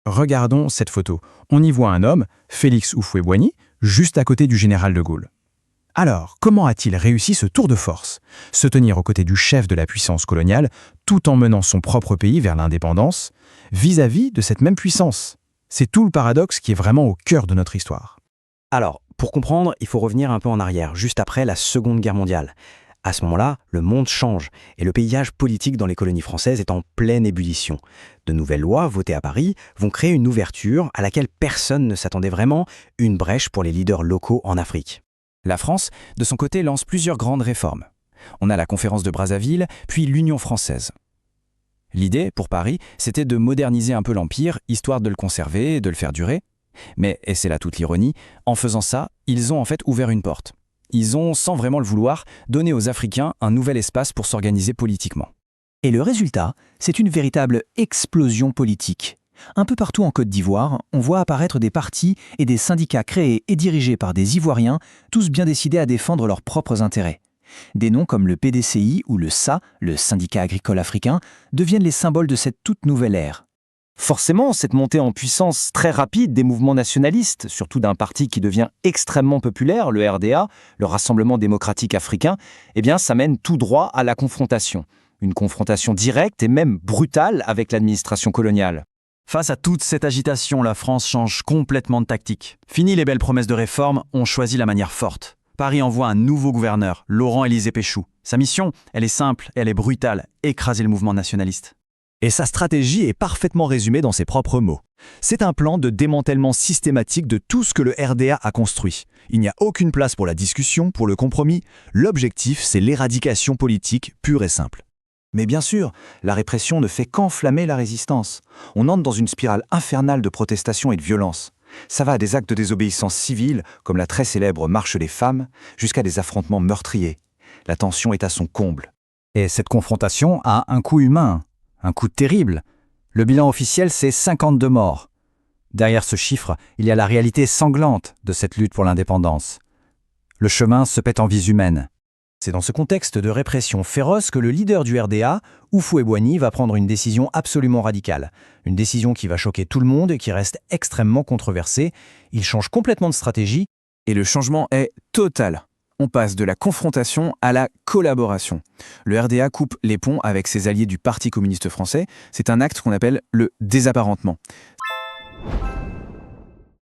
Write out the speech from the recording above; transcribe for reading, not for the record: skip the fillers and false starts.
Regardons cette photo. On y voit un homme, Félix Houphouët-Boigny, juste à côté du général de Gaulle. Alors, comment a-t-il réussi ce tour de force? Se tenir aux côtés du chef de la puissance coloniale, tout en menant son propre pays vers l'indépendance, vis-à-vis de cette même puissance. C'est tout le paradoxe qui est vraiment au cœur de notre histoire. Alors, pour comprendre, il faut revenir un peu en arrière, juste après la Seconde Guerre mondiale. À ce moment-là, le monde change et le paysage politique dans les colonies françaises est en pleine ébullition. De nouvelles lois votées à Paris vont créer une ouverture à laquelle personne ne s'attendait vraiment, une brèche pour les leaders locaux en Afrique. La France, de son côté, lance plusieurs grandes réformes. On a la conférence de Brazzaville, puis l'Union française. L'idée, pour Paris, c'était de moderniser un peu l'Empire, histoire de le conserver et de le faire durer. Mais, et c'est là toute l'ironie, en faisant ça, ils ont en fait ouvert une porte. Ils ont, sans vraiment le vouloir, donné aux Africains un nouvel espace pour s'organiser politiquement. Et le résultat, c'est une véritable explosion politique. Un peu partout en Côte d'Ivoire, on voit apparaître des partis et des syndicats créés et dirigés par des Ivoiriens, tous bien décidés à défendre leurs propres intérêts. Des noms comme le PDCI ou le SA, le Syndicat agricole africain, deviennent les symboles de cette toute nouvelle ère. Forcément, cette montée en puissance très rapide des mouvements nationalistes, surtout d'un parti qui devient extrêmement populaire, le RDA, le Rassemblement démocratique africain, ça mène tout droit à la confrontation. Une confrontation directe et même brutale avec l'administration coloniale. Face à toute cette agitation, la France change complètement de tactique. Fini les belles promesses de réforme, on choisit la manière forte. Paris envoie un nouveau gouverneur, Laurent-Élisée Péchou. Sa mission, elle est simple et elle est brutale, écraser le mouvement nationaliste. Et sa stratégie est parfaitement résumée dans ses propres mots. C'est un plan de démantèlement systématique de tout ce que le RDA a construit. Il n'y a aucune place pour la discussion, pour le compromis. L'objectif, c'est l'éradication politique pure et simple. Mais bien sûr, la répression ne fait qu'enflammer la résistance. On entre dans une spirale infernale de protestation et de violence. Ça va à des actes de désobéissance civile, comme la très célèbre Marche des femmes, jusqu'à des affrontements meurtriers. La tension est à son comble. Et cette confrontation a un coût humain, un coût terrible. Le bilan officiel, c'est 52 morts. Derrière ce chiffre, il y a la réalité sanglante de cette lutte pour l'indépendance. Le chemin se pète en vies humaines. C'est dans ce contexte de répression féroce que le leader du RDA, Houphouët-Boigny, va prendre une décision absolument radicale. Une décision qui va choquer tout le monde et qui reste extrêmement controversée. Il change complètement de stratégie. Et le changement est total. On passe de la confrontation à la collaboration. Le RDA coupe les ponts avec ses alliés du Parti communiste français. C'est un acte qu'on appelle le désapparentement.